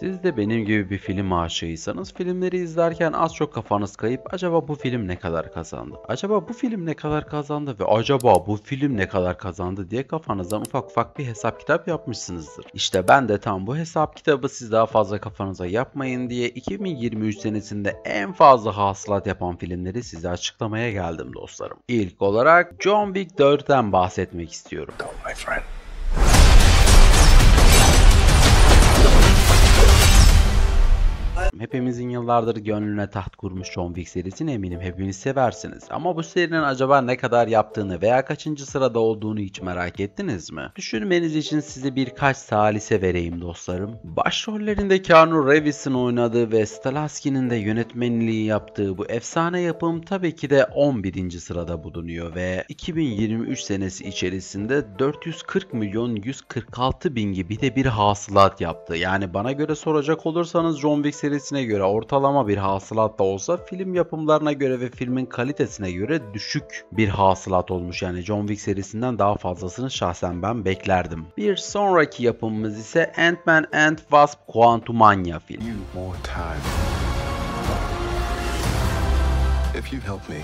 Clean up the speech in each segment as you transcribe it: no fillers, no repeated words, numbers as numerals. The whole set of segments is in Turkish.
Siz de benim gibi bir film aşığıysanız filmleri izlerken az çok kafanız kayıp acaba bu film ne kadar kazandı? Acaba bu film ne kadar kazandı ve acaba bu film ne kadar kazandı diye kafanızdan ufak ufak bir hesap kitap yapmışsınızdır. İşte ben de tam bu hesap kitabı siz daha fazla kafanıza yapmayın diye 2023 senesinde en fazla hasılat yapan filmleri size açıklamaya geldim dostlarım. İlk olarak John Wick 4'ten bahsetmek istiyorum. Go, my friend. Hepimizin yıllardır gönlüne taht kurmuş John Wick serisini eminim hepiniz seversiniz. Ama bu serinin acaba ne kadar yaptığını veya kaçıncı sırada olduğunu hiç merak ettiniz mi? Düşünmeniz için size birkaç salise vereyim dostlarım. Başrollerinde Keanu Reeves'in oynadığı ve Stahelski'nin de yönetmenliği yaptığı bu efsane yapım tabii ki de 11. sırada bulunuyor ve 2023 senesi içerisinde 440 milyon 146 bin gibi de bir hasılat yaptı. Yani bana göre soracak olursanız John Wick serisine göre ortalama bir hasılat da olsa film yapımlarına göre ve filmin kalitesine göre düşük bir hasılat olmuş. Yani John Wick serisinden daha fazlasını şahsen ben beklerdim. Bir sonraki yapımımız ise Ant-Man and Wasp: Quantumania filmi. More time. If you help me.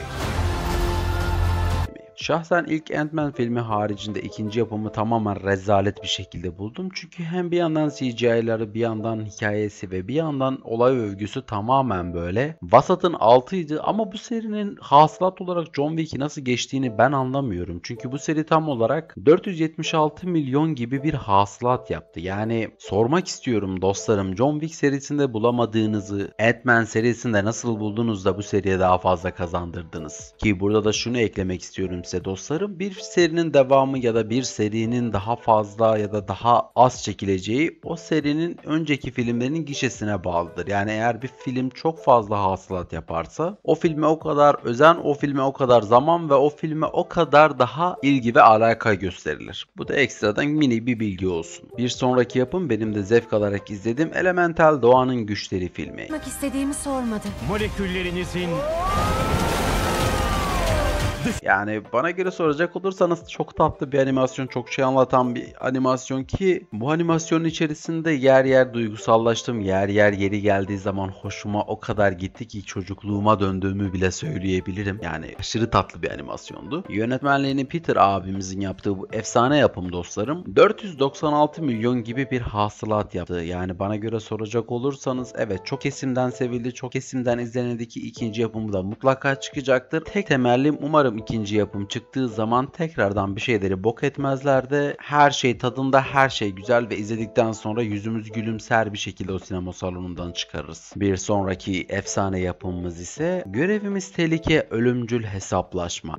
Şahsen ilk Ant-Man filmi haricinde ikinci yapımı tamamen rezalet bir şekilde buldum. Çünkü hem bir yandan CGI'ları, bir yandan hikayesi ve bir yandan olay övgüsü tamamen böyle vasatın altıydı. Ama bu serinin hasılat olarak John Wick'i nasıl geçtiğini ben anlamıyorum. Çünkü bu seri tam olarak 476 milyon gibi bir hasılat yaptı. Yani sormak istiyorum dostlarım, John Wick serisinde bulamadığınızı Ant-Man serisinde nasıl buldunuz da bu seriye daha fazla kazandırdınız? Ki burada da şunu eklemek istiyorum size dostlarım. Bir serinin devamı ya da bir serinin daha fazla ya da daha az çekileceği o serinin önceki filmlerinin gişesine bağlıdır. Yani eğer bir film çok fazla hasılat yaparsa o filme o kadar özen, o filme o kadar zaman ve o filme o kadar daha ilgi ve alaka gösterilir. Bu da ekstradan mini bir bilgi olsun. Bir sonraki yapım benim de zevk alarak izlediğim Elemental Doğanın Güçleri filmi. Yapmak istediğimi sormadı. Moleküllerinizin Yani bana göre soracak olursanız çok tatlı bir animasyon, çok şey anlatan bir animasyon ki bu animasyonun içerisinde yer yer duygusallaştım, yer yer yeri geldiği zaman hoşuma o kadar gitti ki çocukluğuma döndüğümü bile söyleyebilirim. Yani aşırı tatlı bir animasyondu. Yönetmenliğini Peter abimizin yaptığı bu efsane yapım dostlarım 496 milyon gibi bir hasılat yaptı. Yani bana göre soracak olursanız evet, çok kesimden sevildi, çok kesimden izlenildi ki ikinci yapımı da mutlaka çıkacaktır. Tek temellim umarım ikinci yapım çıktığı zaman tekrardan bir şeyleri bok etmezler de her şey tadında, her şey güzel ve izledikten sonra yüzümüz gülümser bir şekilde o sinema salonundan çıkarırız. Bir sonraki efsane yapımımız ise Görevimiz Tehlike Ölümcül Hesaplaşma.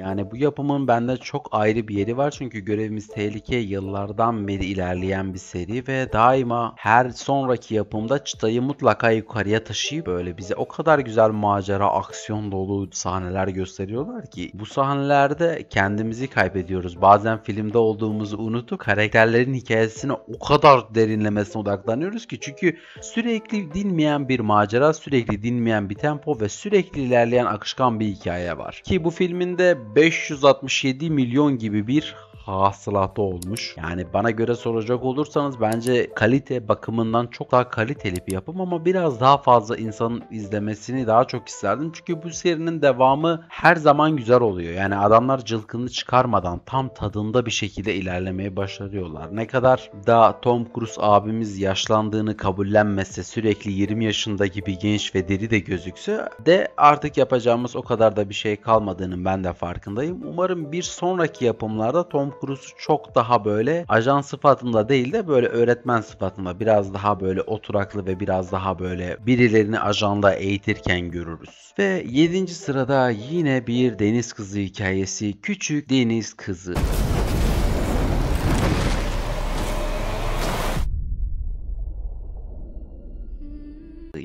Yani bu yapımın bende çok ayrı bir yeri var çünkü Görevimiz Tehlike yıllardan beri ilerleyen bir seri ve daima her sonraki yapımda çıtayı mutlaka yukarıya taşıyıp böyle bize o kadar güzel macera, aksiyon dolu sahneler gösteriyorlar ki bu sahnelerde kendimizi kaybediyoruz. Bazen filmde olduğumuzu unutup karakterlerin hikayesine o kadar derinlemesine odaklanıyoruz ki çünkü sürekli dinmeyen bir macera, sürekli dinmeyen bir tempo ve sürekli ilerleyen akışkan bir hikaye var. Ki bu filminde 567 milyon gibi bir hasılatı olmuş. Yani bana göre soracak olursanız bence kalite bakımından çok daha kaliteli bir yapım ama biraz daha fazla insanın izlemesini daha çok isterdim. Çünkü bu serinin devamı her zaman güzel oluyor. Yani adamlar cılkını çıkarmadan tam tadında bir şekilde ilerlemeye başarıyorlar. Ne kadar da Tom Cruise abimiz yaşlandığını kabullenmese, sürekli 20 yaşındaki bir genç ve diri de gözükse de artık yapacağımız o kadar da bir şey kalmadığının ben de farkındayım. Umarım bir sonraki yapımlarda Tom Cruise çok daha böyle ajan sıfatında değil de böyle öğretmen sıfatında biraz daha böyle oturaklı ve biraz daha böyle birilerini ajanla eğitirken görürüz. Ve 7. sırada yine bir deniz kızı hikayesi, Küçük Deniz Kızı.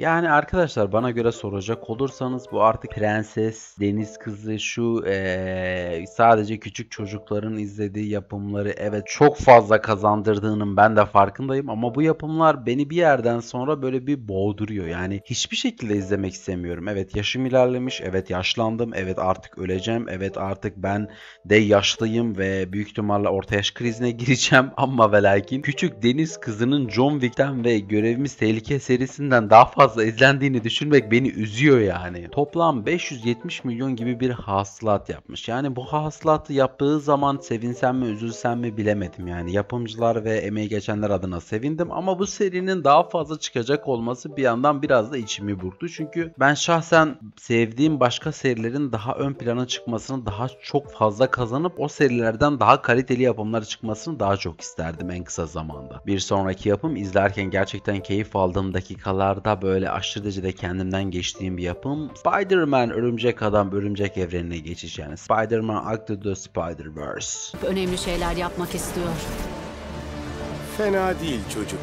Yani arkadaşlar bana göre soracak olursanız bu artık prenses, deniz kızı şu sadece küçük çocukların izlediği yapımları evet çok fazla kazandırdığının ben de farkındayım ama bu yapımlar beni bir yerden sonra böyle bir boğduruyor. Yani hiçbir şekilde izlemek istemiyorum. Evet yaşım ilerlemiş, evet yaşlandım, evet artık öleceğim, evet artık ben de yaşlıyım ve büyük ihtimalle orta yaş krizine gireceğim ama ve lakin küçük deniz kızının John Wick'ten ve Görevimiz Tehlike serisinden daha fazla izlendiğini düşünmek beni üzüyor yani. Toplam 570 milyon gibi bir hasılat yapmış. Yani bu hasılatı yaptığı zaman sevinsem mi üzülsem mi bilemedim yani. Yapımcılar ve emeği geçenler adına sevindim ama bu serinin daha fazla çıkacak olması bir yandan biraz da içimi burktu. Çünkü ben şahsen sevdiğim başka serilerin daha ön plana çıkmasını, daha çok fazla kazanıp o serilerden daha kaliteli yapımlar çıkmasını daha çok isterdim en kısa zamanda. Bir sonraki yapım izlerken gerçekten keyif aldığım dakikalarda böyle aşırı derecede kendimden geçtiğim bir yapım. Spider-Man Örümcek Adam Örümcek Evreni'ne geçiş yani. Spider-Man Across the Spider-Verse. Önemli şeyler yapmak istiyor. Fena değil çocuk.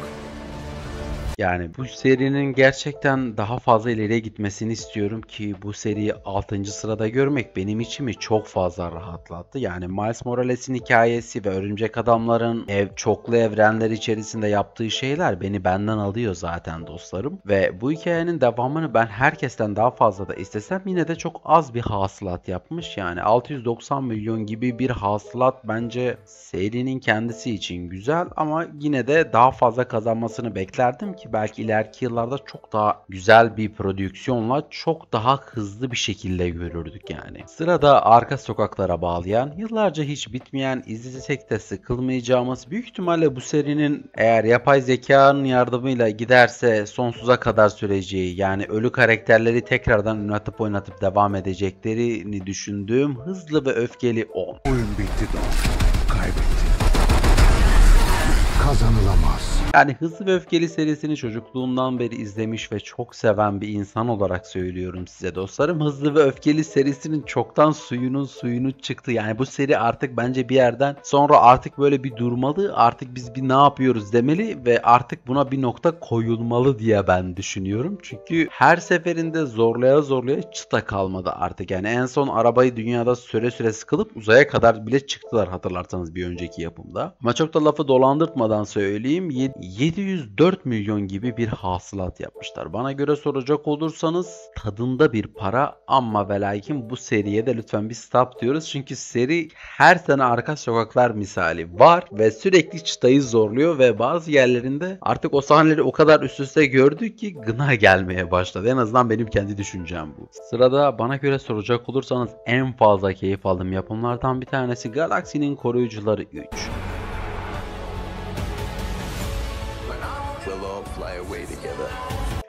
Yani bu serinin gerçekten daha fazla ileriye gitmesini istiyorum ki bu seriyi 6. sırada görmek benim içimi çok fazla rahatlattı. Yani Miles Morales'in hikayesi ve Örümcek Adamların çoklu evrenler içerisinde yaptığı şeyler beni benden alıyor zaten dostlarım. Ve bu hikayenin devamını ben herkesten daha fazla da istesem yine de çok az bir hasılat yapmış. Yani 690 milyon gibi bir hasılat bence serinin kendisi için güzel ama yine de daha fazla kazanmasını beklerdim ki belki ileriki yıllarda çok daha güzel bir prodüksiyonla çok daha hızlı bir şekilde görürdük yani. Sırada Arka Sokaklara bağlayan, yıllarca hiç bitmeyen, izlesek de sıkılmayacağımız, büyük ihtimalle bu serinin eğer yapay zekanın yardımıyla giderse sonsuza kadar süreceği, yani ölü karakterleri tekrardan oynatıp devam edeceklerini düşündüğüm Hızlı ve Öfkeli 10. Oyun bitti Don. Kaybetti. Kazanılamaz. Yani Hızlı ve Öfkeli serisini çocukluğumdan beri izlemiş ve çok seven bir insan olarak söylüyorum size dostlarım. Hızlı ve Öfkeli serisinin çoktan suyunu çıktı. Yani bu seri artık bence bir yerden sonra artık böyle bir durmalı. Artık biz bir ne yapıyoruz demeli ve artık buna bir nokta koyulmalı diye ben düşünüyorum. Çünkü her seferinde zorlaya çıta kalmadı artık. Yani en son arabayı dünyada süre sıkılıp uzaya kadar bile çıktılar hatırlarsanız bir önceki yapımda. Ama çok da lafı dolandırtmadan söyleyeyim. 704 milyon gibi bir hasılat yapmışlar. Bana göre soracak olursanız tadında bir para ama ve lakin bu seriye de lütfen bir stop diyoruz. Çünkü seri her sene Arka Sokaklar misali var ve sürekli çıtayı zorluyor ve bazı yerlerinde artık o sahneleri o kadar üst üste gördük ki gına gelmeye başladı. En azından benim kendi düşüncem bu. Sırada bana göre soracak olursanız en fazla keyif aldığım yapımlardan bir tanesi Galaksinin Koruyucuları 3. We'll all fly away together.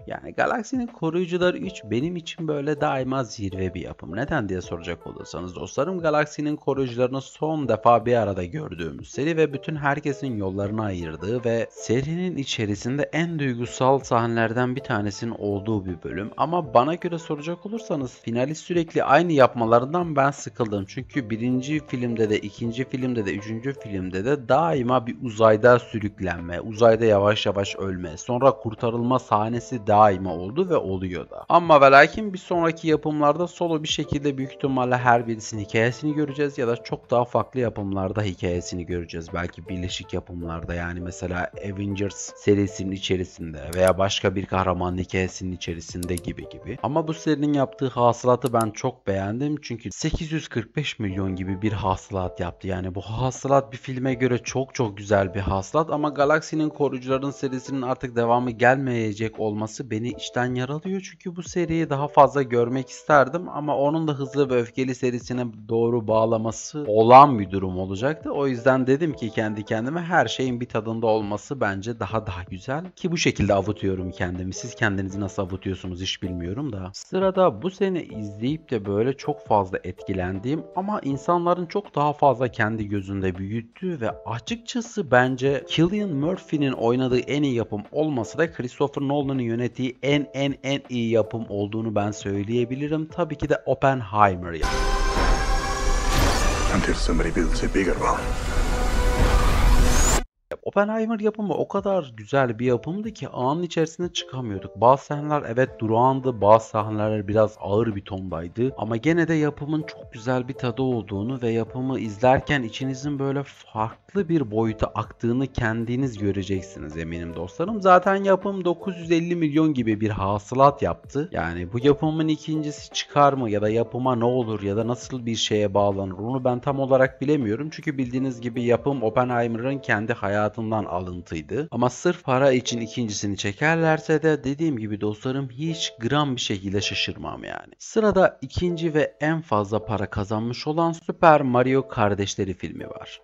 Yani Galaksinin Koruyucuları 3 benim için böyle daima zirve bir yapım. Neden diye soracak olursanız dostlarım, Galaksinin Koruyucularını son defa bir arada gördüğümüz seri ve bütün herkesin yollarını ayırdığı ve serinin içerisinde en duygusal sahnelerden bir tanesinin olduğu bir bölüm. Ama bana göre soracak olursanız finali sürekli aynı yapmalarından ben sıkıldım. Çünkü birinci filmde de, ikinci filmde de, üçüncü filmde de daima bir uzayda sürüklenme, uzayda yavaş yavaş ölme, sonra kurtarılma sahnesi daima oldu ve oluyor da. Ama ve lakin bir sonraki yapımlarda solo bir şekilde büyük ihtimalle her birisinin hikayesini göreceğiz ya da çok daha farklı yapımlarda hikayesini göreceğiz. Belki birleşik yapımlarda, yani mesela Avengers serisinin içerisinde veya başka bir kahramanın hikayesinin içerisinde gibi. Ama bu serinin yaptığı hasılatı ben çok beğendim. Çünkü 845 milyon gibi bir hasılat yaptı. Yani bu hasılat bir filme göre çok güzel bir hasılat ama Galaksinin Koruyucuların serisinin artık devamı gelmeyecek olması beni içten yaralıyor. Çünkü bu seriyi daha fazla görmek isterdim ama onun da Hızlı ve Öfkeli serisine doğru bağlaması olan bir durum olacaktı. O yüzden dedim ki kendi kendime her şeyin bir tadında olması bence daha güzel ki bu şekilde avutuyorum kendimi. Siz kendinizi nasıl avutuyorsunuz hiç bilmiyorum da. Sırada bu sene izleyip de böyle çok fazla etkilendiğim ama insanların çok daha fazla kendi gözünde büyüttüğü ve açıkçası bence Cillian Murphy'nin oynadığı en iyi yapım olmasa da Christopher Nolan'ın yönettiği en iyi yapım olduğunu ben söyleyebilirim. Tabii ki de Oppenheimer ya. Until somebody builds a bigger one. Oppenheimer yapımı o kadar güzel bir yapımdı ki anın içerisine çıkamıyorduk. Bazı sahneler evet durağandı, bazı sahneler biraz ağır bir tondaydı ama gene de yapımın çok güzel bir tadı olduğunu ve yapımı izlerken içinizin böyle farklı bir boyuta aktığını kendiniz göreceksiniz eminim dostlarım. Zaten yapım 950 milyon gibi bir hasılat yaptı. Yani bu yapımın ikincisi çıkar mı ya da yapıma ne olur ya da nasıl bir şeye bağlanır onu ben tam olarak bilemiyorum. Çünkü bildiğiniz gibi yapım Oppenheimer'ın kendi hayatından alıntıydı. Ama sırf para için ikincisini çekerlerse de dediğim gibi dostlarım hiç gram bir şekilde şaşırmam yani. Sırada ikinci ve en fazla para kazanmış olan Super Mario Kardeşleri filmi var.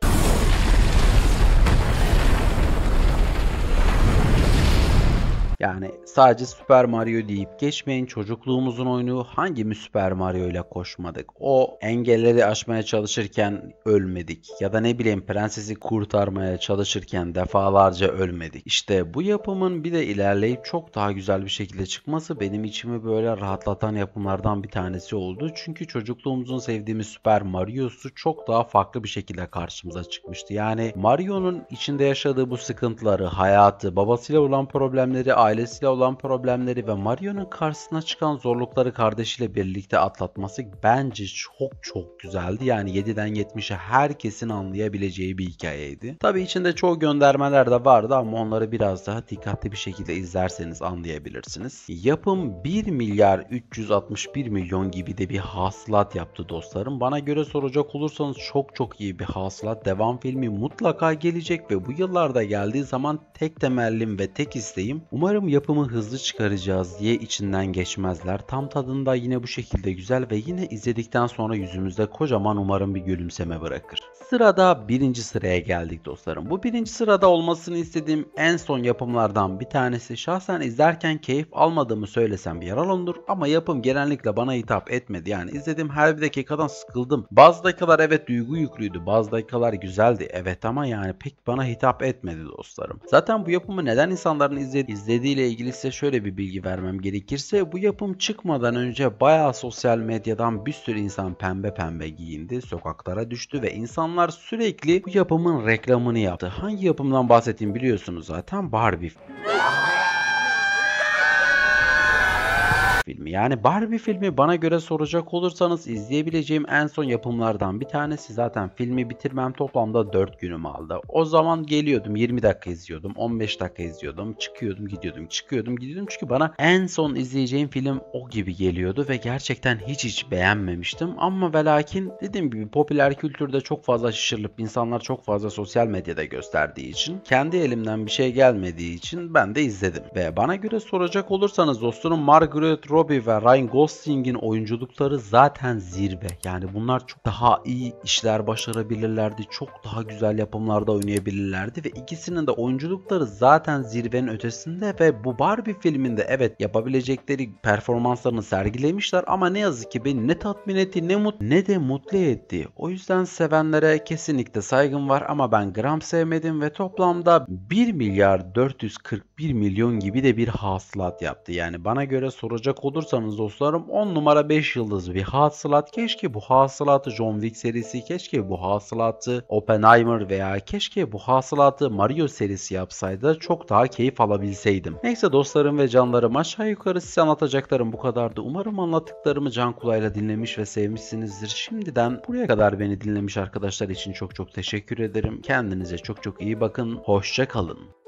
Yani sadece Super Mario deyip geçmeyin, çocukluğumuzun oyunu hangimiz Super Mario ile koşmadık? O engelleri aşmaya çalışırken ölmedik ya da ne bileyim prensesi kurtarmaya çalışırken defalarca ölmedik. İşte bu yapımın bir de ilerleyip çok daha güzel bir şekilde çıkması benim içimi böyle rahatlatan yapımlardan bir tanesi oldu. Çünkü çocukluğumuzun sevdiğimiz Super Mario'su çok daha farklı bir şekilde karşımıza çıkmıştı. Yani Mario'nun içinde yaşadığı bu sıkıntıları, hayatı, babasıyla olan problemleri, ailesiyle olan problemleri ve Mario'nun karşısına çıkan zorlukları kardeşiyle birlikte atlatması bence çok güzeldi. Yani 7'den 70'e herkesin anlayabileceği bir hikayeydi. Tabii içinde çoğu göndermeler de vardı ama onları biraz daha dikkatli bir şekilde izlerseniz anlayabilirsiniz. Yapım 1 milyar 361 milyon gibi de bir hasılat yaptı dostlarım. Bana göre soracak olursanız çok iyi bir hasılat. Devam filmi mutlaka gelecek ve bu yıllarda geldiği zaman tek temellim ve tek isteğim umarım yapımı hızlı çıkaracağız diye içinden geçmezler. Tam tadında yine bu şekilde güzel ve yine izledikten sonra yüzümüzde kocaman umarım bir gülümseme bırakır. Sırada birinci sıraya geldik dostlarım. Bu birinci sırada olmasını istediğim en son yapımlardan bir tanesi. Şahsen izlerken keyif almadığımı söylesem bir yalan olur ama yapım genellikle bana hitap etmedi. Yani izlediğim her bir dakikadan sıkıldım. Bazı dakikalar evet duygu yüklüydü. Bazı dakikalar güzeldi evet ama yani pek bana hitap etmedi dostlarım. Zaten bu yapımı neden insanların izlediğiyle ilgili size şöyle bir bilgi vermem gerekirse bu yapım çıkmadan önce bayağı sosyal medyadan bir sürü insan pembe giyindi, sokaklara düştü ve insanlar sürekli bu yapımın reklamını yaptı. Hangi yapımdan bahsettiğimi biliyorsunuz zaten, Barbie filmi. Yani Barbie filmi bana göre soracak olursanız izleyebileceğim en son yapımlardan bir tanesi. Zaten filmi bitirmem toplamda 4 günüm aldı. O zaman geliyordum 20 dakika izliyordum, 15 dakika izliyordum, çıkıyordum gidiyordum çünkü bana en son izleyeceğim film o gibi geliyordu ve gerçekten hiç beğenmemiştim. Ama ve lakin dediğim gibi popüler kültürde çok fazla şişirilip insanlar çok fazla sosyal medyada gösterdiği için kendi elimden bir şey gelmediği için ben de izledim. Ve bana göre soracak olursanız dostlarım Margaret Robbie ve Ryan Gosling'in oyunculukları zaten zirve. Yani bunlar çok daha iyi işler başarabilirlerdi. Çok daha güzel yapımlarda oynayabilirlerdi ve ikisinin de oyunculukları zaten zirvenin ötesinde ve bu Barbie filminde evet yapabilecekleri performanslarını sergilemişler ama ne yazık ki beni ne tatmin etti ne de mutlu etti. O yüzden sevenlere kesinlikle saygım var ama ben gram sevmedim ve toplamda 1 milyar 441 milyon gibi de bir hasılat yaptı. Yani bana göre soracak olursanız dostlarım 10 numara 5 yıldız bir hasılat. Keşke bu hasılatı John Wick serisi, keşke bu hasılatı Oppenheimer veya keşke bu hasılatı Mario serisi yapsaydı çok daha keyif alabilseydim. Neyse dostlarım ve canlarım, aşağı yukarı size anlatacaklarım bu kadardı. Umarım anlattıklarımı can kulağıyla dinlemiş ve sevmişsinizdir. Şimdiden buraya kadar beni dinlemiş arkadaşlar için çok teşekkür ederim. Kendinize çok iyi bakın. Hoşça kalın.